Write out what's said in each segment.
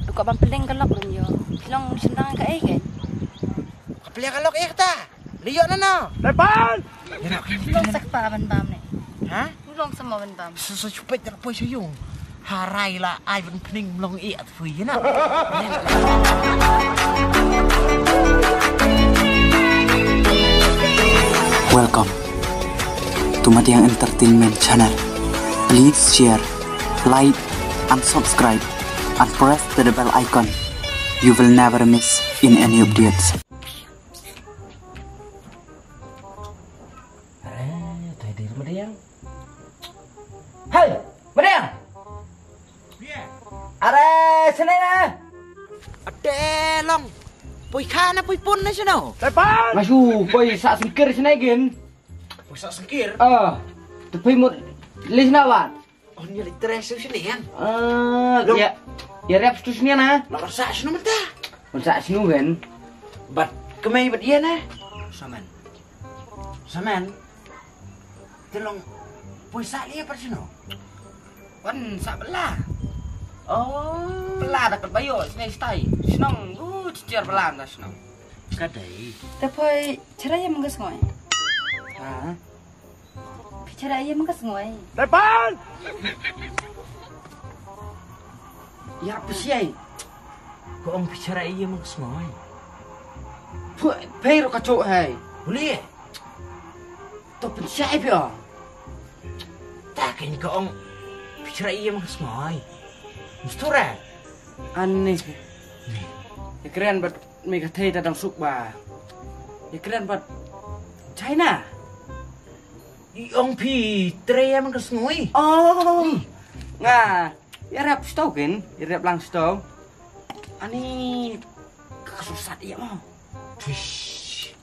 Duka bang peling galok ron yo. Kilong sendang ka kan. Kapilya galok ta. Liyo na no. Depan! Kilong sak pa ban bam ni. Ha? Kilong sama ban bam. So chupet dak poi sayung. Harai la ai vẫn pening mlong i at fui na. Welcome to Matiang Entertainment Channel. Please share, like, and subscribe, and press the bell icon. You will never miss in any updates. Tadi Madiang. Hai, Madiang. Are sini na. Ade long. Pui kha na pui pun na sino. Depan! Masuk, boy, sak sengkir sini gen. Pui sak sengkir. Tapi mau lis nawan. Oh ni literes sini yang. Ya rap stu sini na. Nomor sak sino menta. Sak sini gen. Bat kemai bat iya na. Saman. Saman. Telong pui sak liya par sino. Wan sak belah. Oh, Belah dapat bayo sini stay. Senang, cicer belah dah senang. kadai. Tapi cara yang menggas ngoy. Ha? Cara yang menggas ngoy. Depan! Ya apa sih? Kau orang bicara iya mak semua. Pay ro kacau hai. Boleh? Tu pensai pia. Tak ini kau orang bicara iya mak semua. Mustura. Aneh. Ya keren buat mereka teh datang sukba. Ya keren buat China. Iong pi treya mak semua. Oh. Nga, ya rap stau kan? Ya rap lang stau. Ani kesusat iya mau. Fish.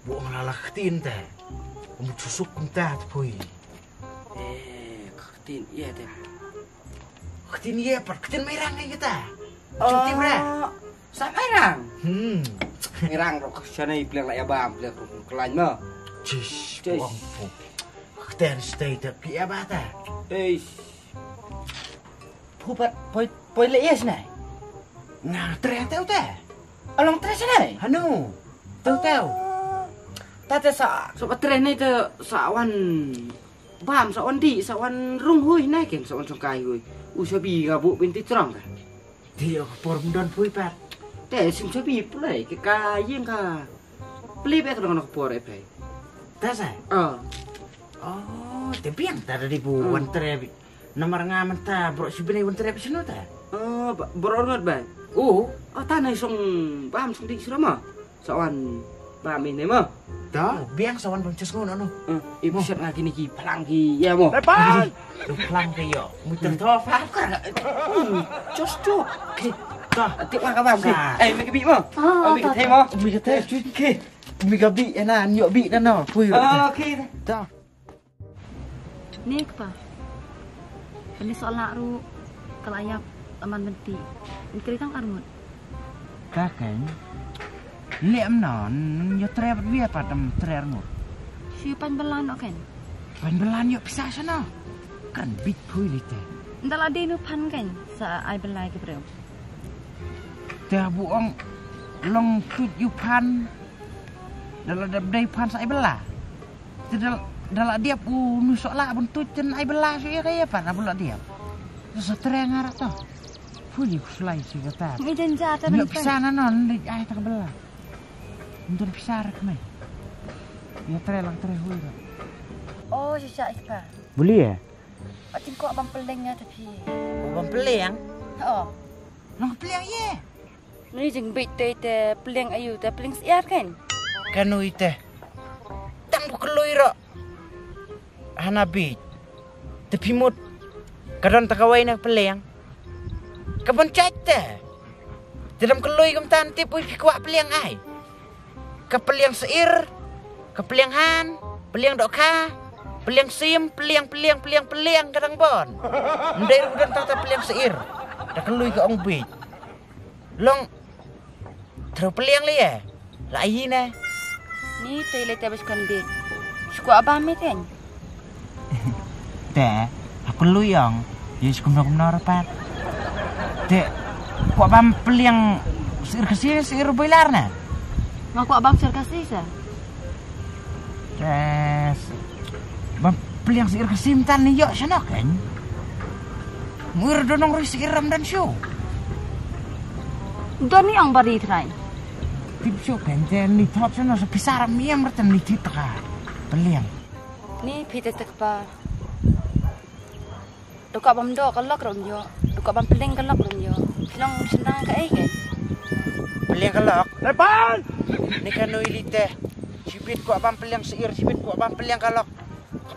Buang lalaktin teh. Kamu susuk entah pui. Ketin iya teh. Ketin iya per ketin merang kita. Cuti bre. Sa merang. Merang Merang ro sana ipleng la ya bam, pleng ro kelain mo. Cish. Cish. Buang pu. Ketin stay teh pi apa teh? Pupat poi le yes nai. Nah treya teh teh. Along tres nai. Hanu. Tahu. Tata sa tres nai te sawan bam sawan di sawan rung hui nai ken sawan songkai hui. Usabi gabu binti terang kan. Dia por mdon pui pat. Teh sim sabi play ke kayeng ka. Play bet dengan aku por play. Tasa. Oh, tapi yang tadi di bu wantere nomor ngamen ta bro si bene wantere sino ta. Berongot ban. Tanah song bam song di surama. Sawan bam ini mah. Dah, biang sawan bonces ngono no. Ibu siap ngaki niki pelang ki ya mo. Depan! Lu pelang ke yo. Muter tofa. Just tu. Dah, Tiap mah kabam ki. Mika bi mo. Mika teh mo. mi kata ke. Mi gabi na nyok bi na no. Pui. Okey. Dah. Ni apa? Ini soal nakru kelayak aman benti. Ini kira kan karmut. Kakek. Liam non yo tre dia padam tre ngut. Siapa belan kan? Pan belan yo pisah sana. Kan big pui ni teh. Entah ada ini pan kan? Sa ai belai ke bro. Teh buong long tut yu pan. Dalam dai pan sa ai bela. Dalam dia pu nusok lah buntut jen ai bela sih kaya pan abulak dia. Terus tre ngarak toh. Pui fly sih kata. Ini janjat Yo pisah non di ai tak bela. Untuk pisah rek mai. Ya tre lang tre hui. Oh, sisa ispa. Boleh ya? Atin kok bang pelengnya tapi. Bang peleng. Oh, Long peleng ye. ni jeng bit te peleng ayu te peleng siar kan? Kanui teh. Tang bukelui ro. Hanabi. Tapi mut. Kadon takawai nak peleng. Kabon chat teh. Dalam kelui kem tanti pui kuat peleng ai. Kepeliang seir, kepeliang han, peliang doka, peliang sim, peliang kadang bon. Ndai udan tata peliang seir. Dak kelui ke ong bi. Long terus peliang liya. Lai na. Ni te le te bes kan bit. Suku abam kan? Teh, aku lu yang. Yes kumna rapat. Teh, Ku abang peliang seir kesini seir boiler na. Ngaku abang sir kasih sa. Yes. Bang peliang seir kesim tan ni yok sana kan. Muir donong ri seir ram dan show. Doni ang bari try. Tip show kan ten ni top sana sepisar miam ratan ni titra. Peliang. Ni pite tek pa. Duka bam do kalak rom yo. Duka bam peling kalak rom yo. Silang sendang ka ai kan. Peliang kalak. Depan. Ni kan no ilite. Sibit ku abang peliang seir, sibit ku abang peliang kalak.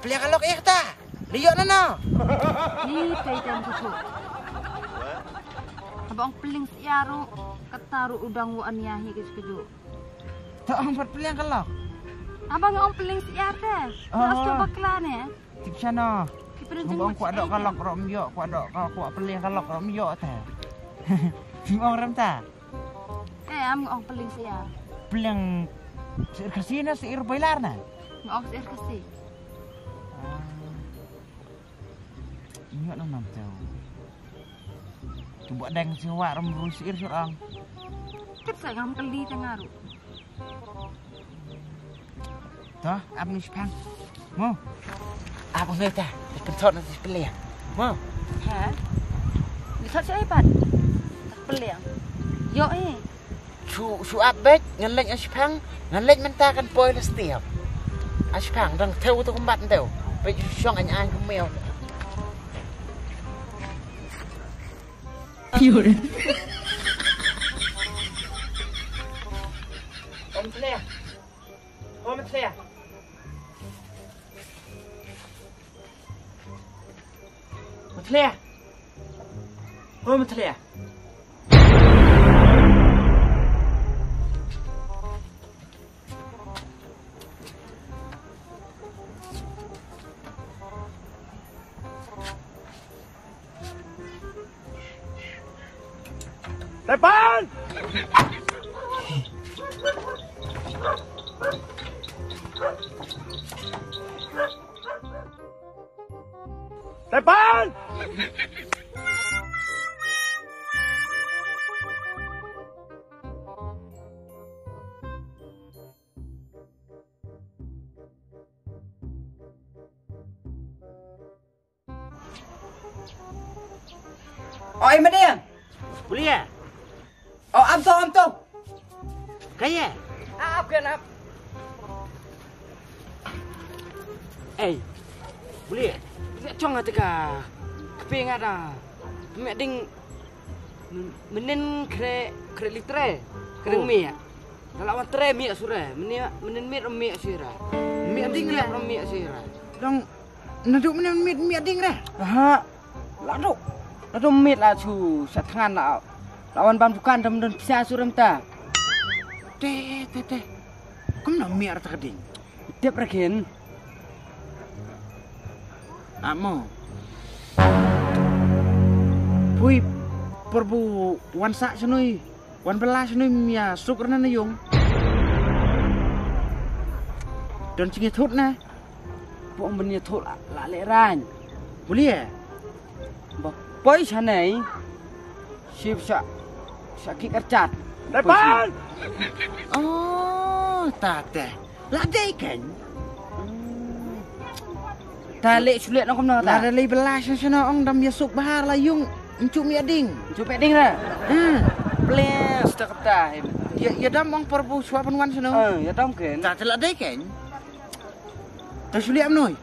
Peliang kalak ta. Liok na na. Ni pite ku. Abang peling siaru kataru udang wan yahi keju. Tak ampat peliang kalak. Abang ang peling siar deh. Terus coba kelan ya. Tip sana. Kiperin Bang ku ada kalak rom yo, ku ada ku peliang kalak rom yo ta. Semua orang ta. Am ang peling siar. Peliang seir kasina seir boiler na. Ang siar kasih. Ingat lo nam tau. Coba deng siwa rom rusir surang. Ket sa ngam kali tengaru. Toh, abang sepang. Mau. Abang ngeta, dikentot nanti peliang. Mau. Ha? Lihat saya pat. Peliang. Yo Su abek ngelek sepang, ngelek mentakan poi le setiap. Sepang dang teu tu kumbat teu. Pe syong an kumel. Yun. Om peliang. Om peliang. Matlia. Oh, Matlia. Depan! Depan! Oi Madiang. Boleh? Oh am tu. Kaya? Ap kan ap. Boleh? Nek cong ataka. Keping ada. Mek ding menen kre litre. Kereng mi. Kalau wan tre mi sura. Menen mi sira. Mi ding lah mi sira. Dong naduk mi ding dah. Ha. Ladu mi lah cu satangan lah. Lawan ban bukan dam dan bisa suram ta. Teh. Kamu nak mi arta keding? Tiap regen. Amo. Pui perbu wan sak senoi. Wan belas senoi mia sukrana na yung. Don cingi thut na. Buang benia thot la leran. Boleh? Bak poi sanai. Sip sakit kercat. Depan! Oh, tata. Ladai kan? Talik sulit nak kena tak? Ada lagi belas sana ong dam ya sup bahar la yung encuk mi ading. Cupet ding dah. Ples Tak kata. ya dam ong perbu suapan wan sana. Ya dam kan. Tak ladai kan? Tak sulit am noi.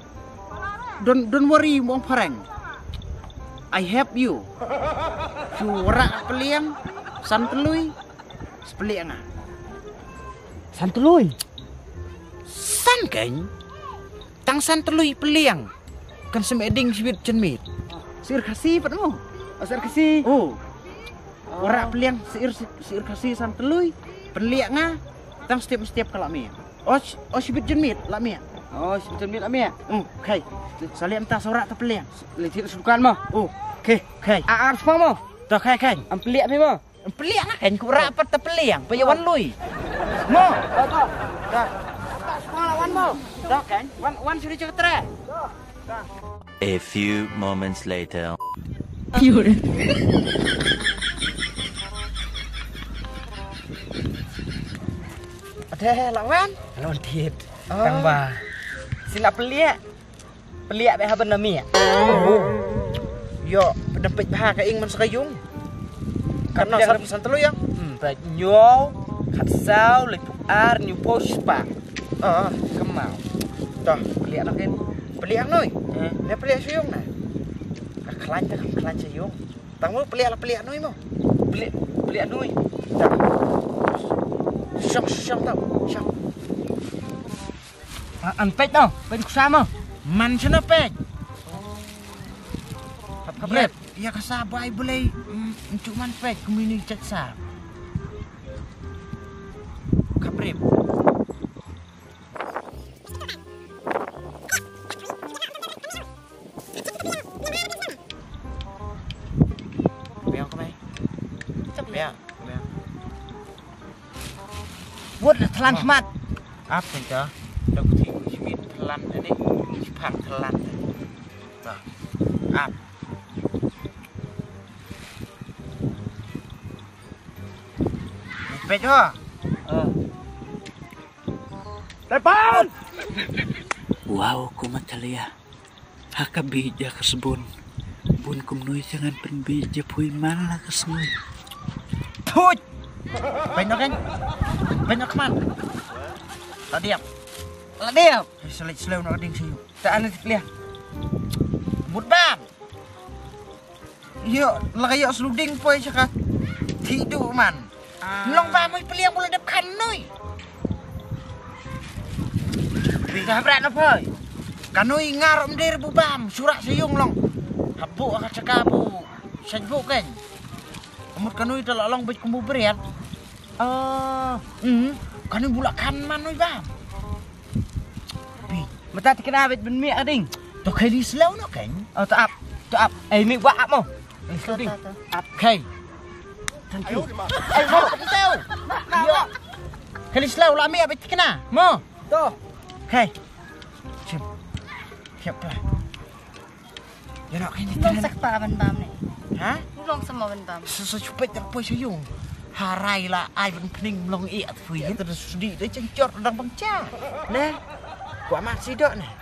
Don't worry mong parang. I help you. Suara peliang santelui sepeliang ah. Santului. San kan? Tang santelui peliang. Kan semeding sibit cenmit. Sir kasih patmu. Asar kasi. Oh. Ora peliang sir kasih santelui peliang ah. Tang setiap kalau mi. Oh sibit cenmit lah mi. Oh, sebetulnya mil amia. Okay. Salim tak sorak tak peliang. Lecit sukan mah. Oh. Okay. Aar semua mah. Tak kan. Ampelik apa mah? Peliang kan ku rapat tak peliang. Payawan lui. Mo. Tak. Tak semua lawan mo. Tak kan. Wan sudah cakap terai. A few moments later. Yun. Ada lawan. Lontit. Oh. Kang Ba. Sila pelik. Pelik be haben nami. Oh. Yo, pedepit bah ka ing man sakayong. Karena sarap pesan telu yang. Ba nyo. Kat sao le tu ar new pospa. Kemau. Dah, Pelik nakin. pelik ang noy. Eh. Ne pelik sayong na. Kaklan ta kaklan sayong. Tang mo pelik noy mo. Pelik nui. Dah. Syang tau. Syang. An pet tau. Pet kusama. Man sana pek. Kabrep. Ya kasabay boleh untuk man pek community chat sa. Kabrep. Biar kau mai. Biar. Buat telan semat. Apa itu? Dah kutingชีวิต telan ini. Cepat telan. Dah. Apa? Pet ho. Depan. Wow, kumatalia. Hakabija kasbon. Bun kumnoy jangan penbija puy malah kasnoy. Tut. Banyak kan? Banyak man. Ladiap. Ladiap. Selit slow nak ding siyo. Tak ana tikliah. Mudbam. Yo, lagayo sluding poy saka. Tidu man. Long ba mo'y paliang mula dapkan noy. Dah berat apa? Kanoy ngarom dir bubam surak sayong long. Habu akat sakabu. Sajbu kan. Amut kanoy talalong bait kumbu berat. Kanoy bulakan man noy bam. Mata tikna bet ben mi ading. To kay di slow no kan. Tak up. Mi wa ap mo. Sluding. Up kay. Thank you. Ay mo tayo. Yo. Kay slow lami abit kena. Mo. To. Hey. Sim. Siapa? Ya nak kini Long sak pa ban bam ni. Ha? Long sama ban bam. Sesupet yang poi sayung. Harai lah ai ben pening long i at fui terus sudi dia cencor dang bangca. Nah. Gua masih dok nah.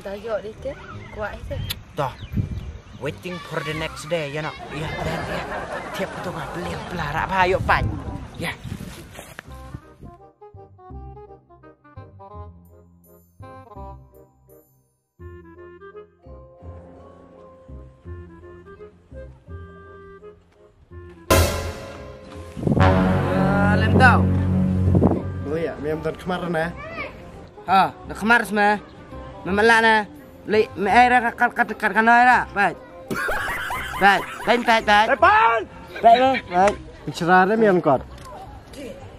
Dah yo di tu. Kuat itu. Dah. Waiting for the next day ya nak. Ya, ya. Tiap tu ngah beli belara bayo pan. Ya. Lem tau. Oh ya, memang tahun kemarin ya. Dah kemar semua. Memelak na. Le me era kat kanai Baik. Baik. Depan. Baik. Bicara memang kot.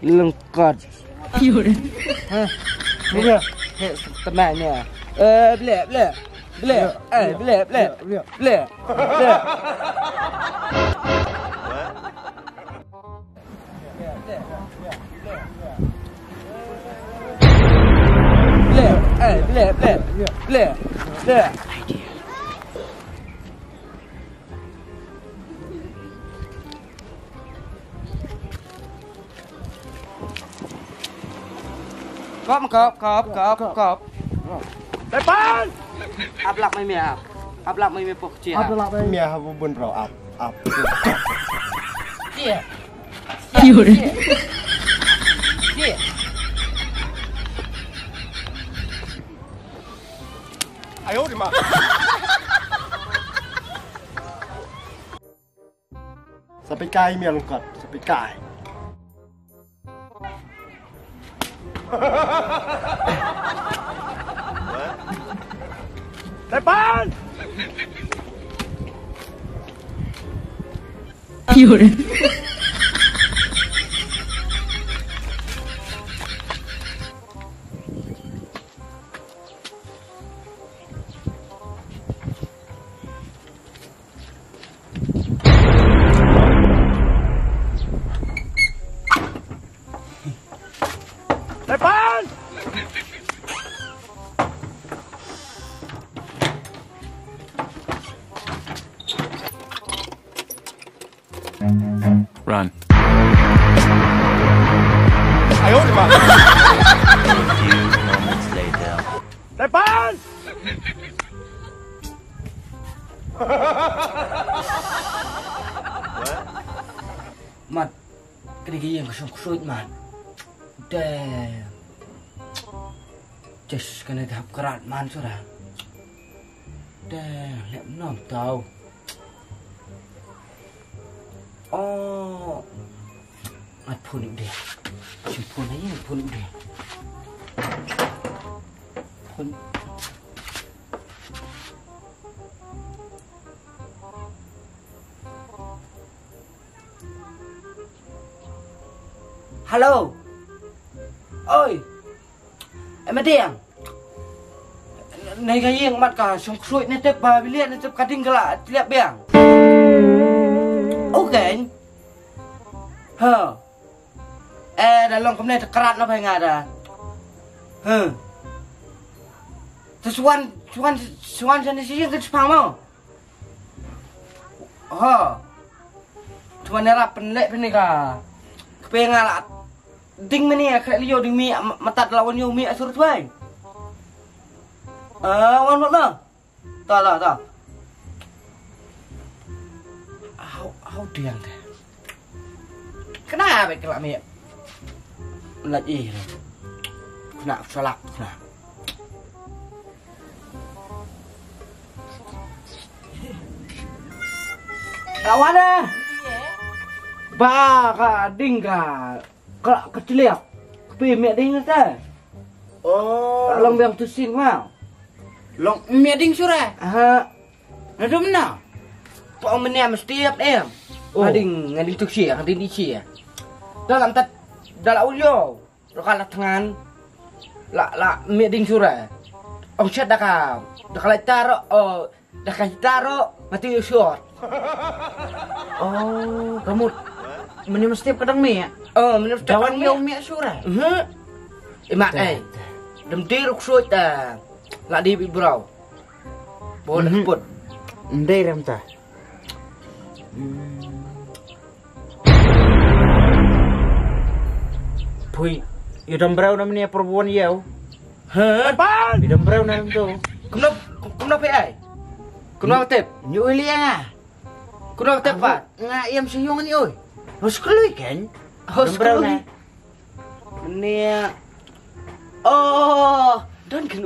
Lengkot. Yur. Iya. Temannya. Beli. Kop. Depan. Ablak mai mi ap. Ablak mai mi pok cia. Ada lah Mia habu bun bro up. Cia. Yur. Cia. Ayo di mana? Sampai kai memang kot, sampai kai. Depan. Yur. Depan. Run. 哎呦我的妈！ few moments later. Depan! Mat, kena yang kusut mat. Damn. Just kena tahap kerat man sudah. Damn, lihat nom tahu. Oh, mat pun dia. Simpun aja pun dia. Pun. Halo. Ôi. Em Điền. Này cái yên mặt cả sống suối nên tiếp bà bị liệt nên tiếp cắt đinh cái lạ liệt biển. Ok. Hờ. Dah long kemudian kerat apa yang ada. Suan sana sih ke Jepang mau. Cuma nerap pendek ka. Kepengen lah. Ding mana ya kayak Leo ding mi mata lawan yo mi asur tuai. Wan mana? Tak. How diang dah. Kenapa kelak mi? Lagi. Kena salak kena. Kawan dah. Ba ka ding ka. Kelak kecil ya. Kepi mek ding ta. Oh, long biang tusin mau. Long mek ding sura. Nado mana? Pak menia mesti ap em. Ading ngading tusi, ngading dici ya. Dalam tat dalam ulio. Lokal tangan. La mek ding sura. Ông chết đã cả lại taro đã cả taro mati short. Oh, kamu meni mesti kadang mi ya? Menurut Dawan yo mi sura. Mak dem diruk suit ta. La di brau. Boleh put. Ndai ram ta. Pui, idam brau namanya perempuan yau. Depan! Idam brau nam tu. Kenapa ai? Kenapa tep? Nyu liang ah. Kenapa tep pak? Nga iam siyong ni oi. Hos kelui kan? Hos brau kelui. na. Menia. Dan kan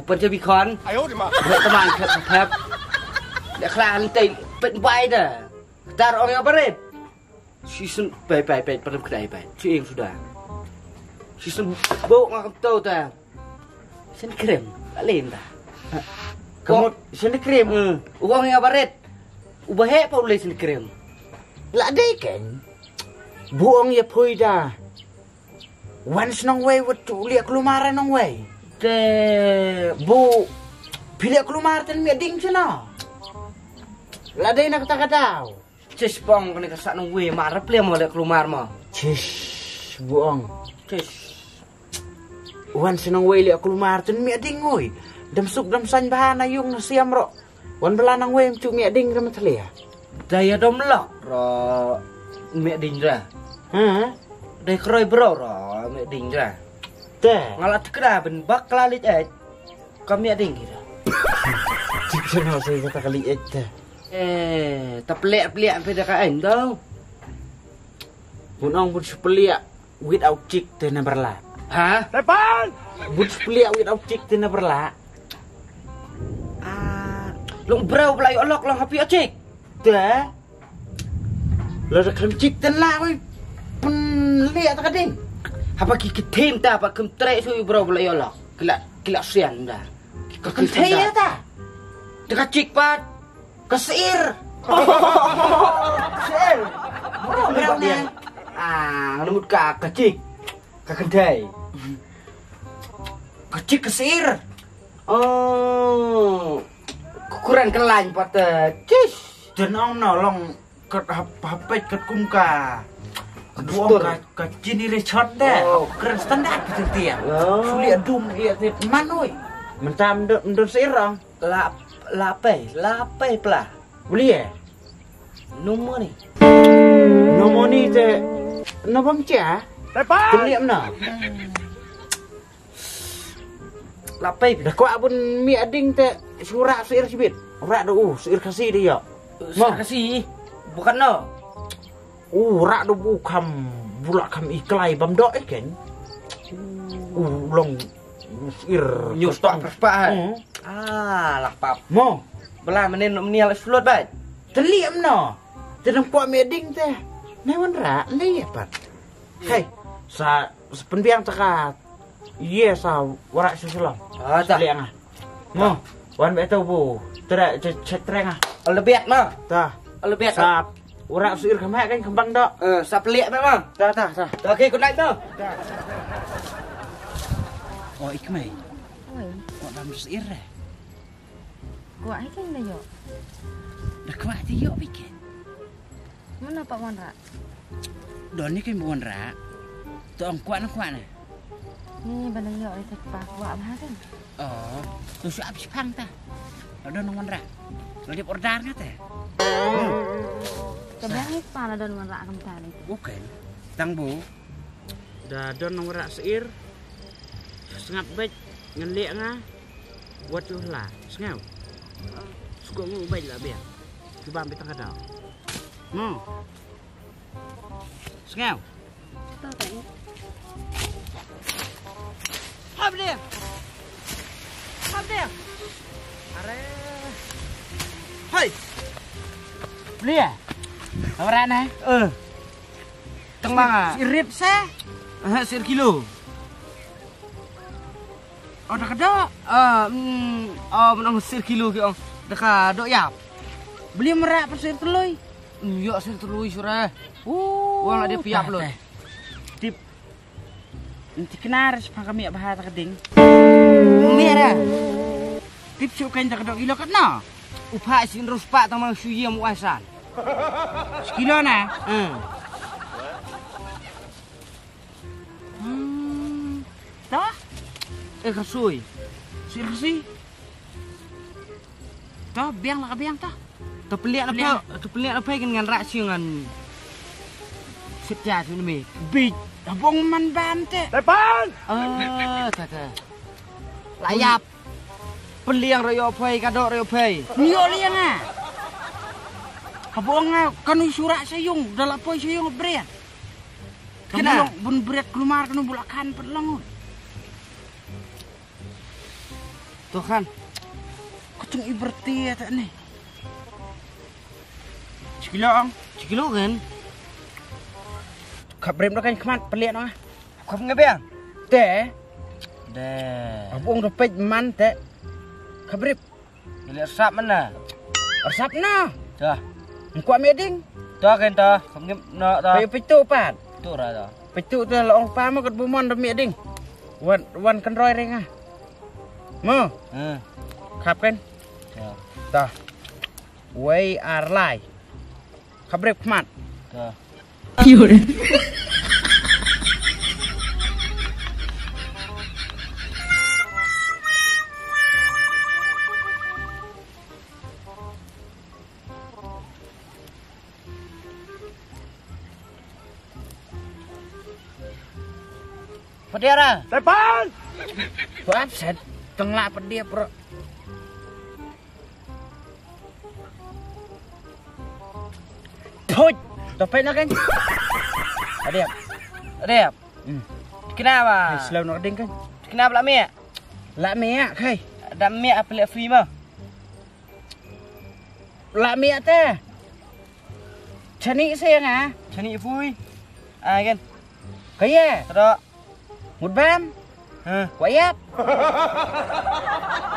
Panjabi Khan. 哎呦我的妈！ Teman khap. Dah kelan tay pen bai dah. Tar orang yang berit. Season bai pada kedai bai. Cuing sudah. Season bau ngam tau ta. Sen krem, tak lain dah. Kamu sini krim. Uang yang berit. Ubah he pa ulai sen krem. La dai kan? Buong ya pui dah. Once nong way wat liak kelumaran nong way. Bu pilih kelumar tan mi ding sana. La dai nak takadau. Cis pong kena kesak nung we marap le mo le kelumar mo. Cish, buong. Cis. Wan senang way liak kelumar tan mi ding oi. Dam suk dam san bahana yung nasiam ro. Wan belanang way cu mi ding dam thalia. Daya dom lok ro me ding ra. Dai kroi bro ro me ding ra. Teh. Ngalat kena ben bak lalit kami ada yang kira. Jangan saya kata kali itu. Tak pelik-pelik pada kain tau. Bunong bun sepelia without chick tena berla. Hah? Depan! Bun sepelia without chick tena berla. Long bro pelai olok long happy cik. Teh. Lo rekam chick tena oi. Pun lihat tak kading. Apa kiki tim ta apa kem trek su bro pelai olok. Kelak sian dah. Kentaya ta. Dekat cik pat. Kesir. Sel. Bro dia. Ngemut ka cik. Ka kedai. Kecik kesir. Kurang kelan pat. Cis. Dan om nolong ke HP ke kumka. Kedua ke generation dah. Keren standar betul dia. Sulit dum ia tip manoi. Mentam ndon sirang. Lapai pelah. Boleh ya? Nomor ni. Nomor ni te nabang cia. Depan! Keliam na. Lapay. Dah kuat pun mi ading te surak seir sibit. Rak do seir kasih dia. Saya kasih. Bukan no. Rak do bukan bulak kam iklai bam dok kan. Long seir Nyustok perspahan. Lapap. Mo. Belah menin menial sulut bat. Terliam no. Tedang kuat mi ading te. Newan rak lepat. Hei, sa penbiang tekat. Iya sa warak susulam. Tak. Liang ah. Mo, wan beto bu. Tera cek tereng ah. Lebiat mah. Tah. Lebiat. Sa warak suir kemak kan kembang dok. Sa pelik memang. Tah. Okey, good night tu. Oh, ikmai. Oi, Kok dalam suir eh. kuat kan dah yo. Dah kuat dia bikin. Mana Pak Wanra? Don ni kan bukan rak. Tu ang kuat nah. Ni bandang yo ni tepak kuat bah kan. Oh, tu siap sipang ta. Don nang rak. Lagi order kata. Kebeang ni pana dan Wanra kam tani. Bukan. Tang bu. Dah don nang rak seir. Sengap baik ngelik ngah. Buat lu lah. Sengau. Suka mu baik lah biar. Cuba ambil tengah dah. Sengau. Tahu tak ni? Hap dia. Are. Hai. Beli ya? Awak nak? Teng mana? Sirip saya. Sir kilo. Oh, dah kedok. Menang sir kilo ke ong. Dekat dok yap. Beli merak pasir telui. Yo sir terui surah. Wang ada piap lo. Tip. Nanti kenar sepang kami bahasa keding. Merah. Tip sukan tak kedok kilo katna. Upah sin ruspak tamang suyi yang muasan. Sekilo na. Tah? Kasui. Sirsi. Tah, biang lah biang tah. Terpelik apa dengan raksi dengan setiap tu ni. Bit, abang man bante. Depan! Tata. Layap. Peliang rayo pai kadok rayo pai. Nyo liang ah. Abang ah kanu surak sayung, dalam poi sayung berat. Kena? Bun berat keluar kanu bulakan perlang. Tuh kan. Kucing iberti ya tak ni. Cikilo kan. Kabrem dah kan kemat pelik dah. Kau ngapain? Teh, Deh. abang dapat man teh. Kabrem, Lihat sap mana? resap na. Tuh. Engkau meding. Tuh kan tuh. Kau nak tuh. Payu pitu pat. Tuh rada. Pitu tu lah orang pama kat bumon dah meding. Wan kan roy ring ah. Mo, kap kan? Tuh. Dah. We are live. Kabrem kemat. Tuh. Pediara. Depan! Tu absen. Tengah pedia bro. Thôi, topeng nak kan? Adep. Kenapa? Selalu nak ding kan? Kenapa lah Mia? Lak minyak kai. Ada Mia apa lihat free mah? Lak minyak teh. Cani sayang ah. Cani fui. Kan? Kaya. Ada. Mut bam. Quayap.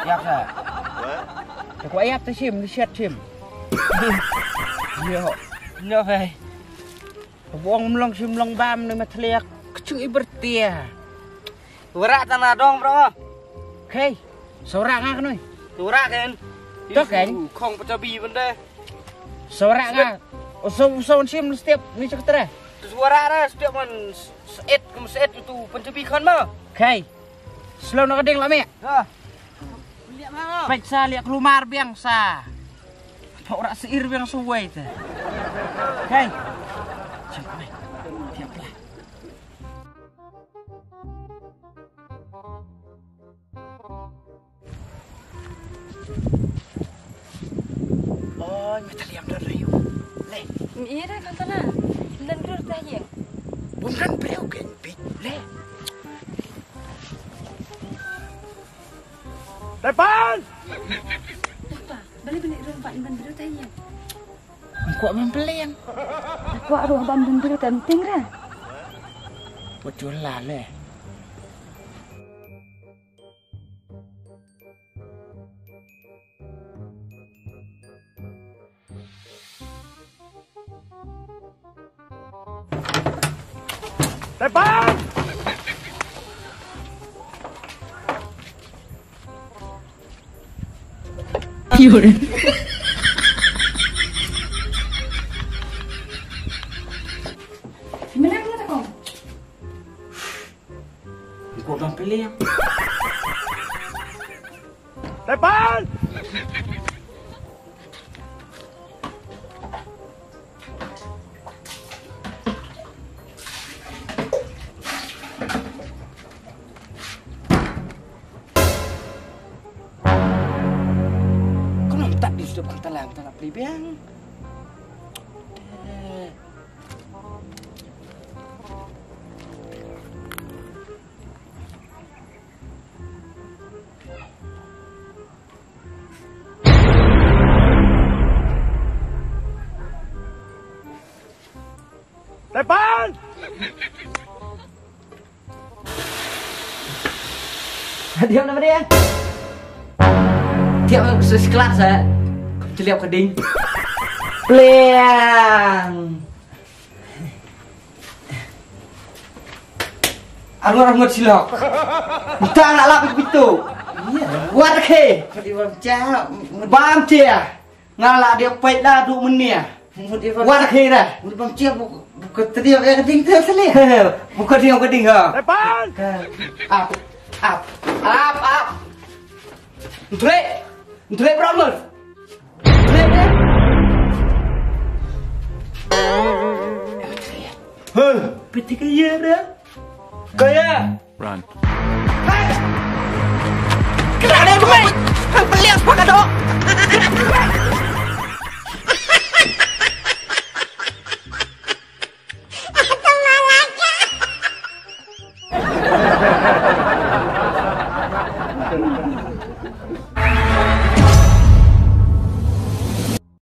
Yap sah. Quayap tu sim, tu siat sim. Yo. No phải. Buang melong sim long bam ni matliak. Kecung ibertia. Turak tanah dong bro. Kai. Sorak ngah kanoi. Turak kan? Tuh kan? Không pecabi benda. Sorak ngah. Usau sim setiap ni sekretara. Suara dah setiap man set itu pencabi kan mah. Kai. Selalu nak ding lak minyak. Dah. Lihat mah. Peksa lihat keluar biang sa. Pak orang seir biang suai tu. Kai. Siap lah. Iya dah kata na. Dan dulu teh ya. Bukan beliau kan bit le. Depan! Apa? Balik rumah dan dulu teh ya. Kok abang peleng? Aku aduh abang dan dulu penting dah. Betul lah le. Depan! Gimana pula tak kau? Kok abang peleng? Depan! Kau nampak di sudah bantalan pelibiang. Depan! Diam nama dia. Tiap sekelas celiap keding. Pleang. Aku orang silok. Tak nak lapik itu. Buat ke? Bam dia. Ngalak dia pait dah 2 menit. Buat ke dah. Bang cia bukan tadi yang keding tu sekali. Bukan dia keding ha. Depan! Up. Dre problem. Dre. Peti kaya dah. Kaya. Run. Kenapa ada gue? Beliau sepakat dong.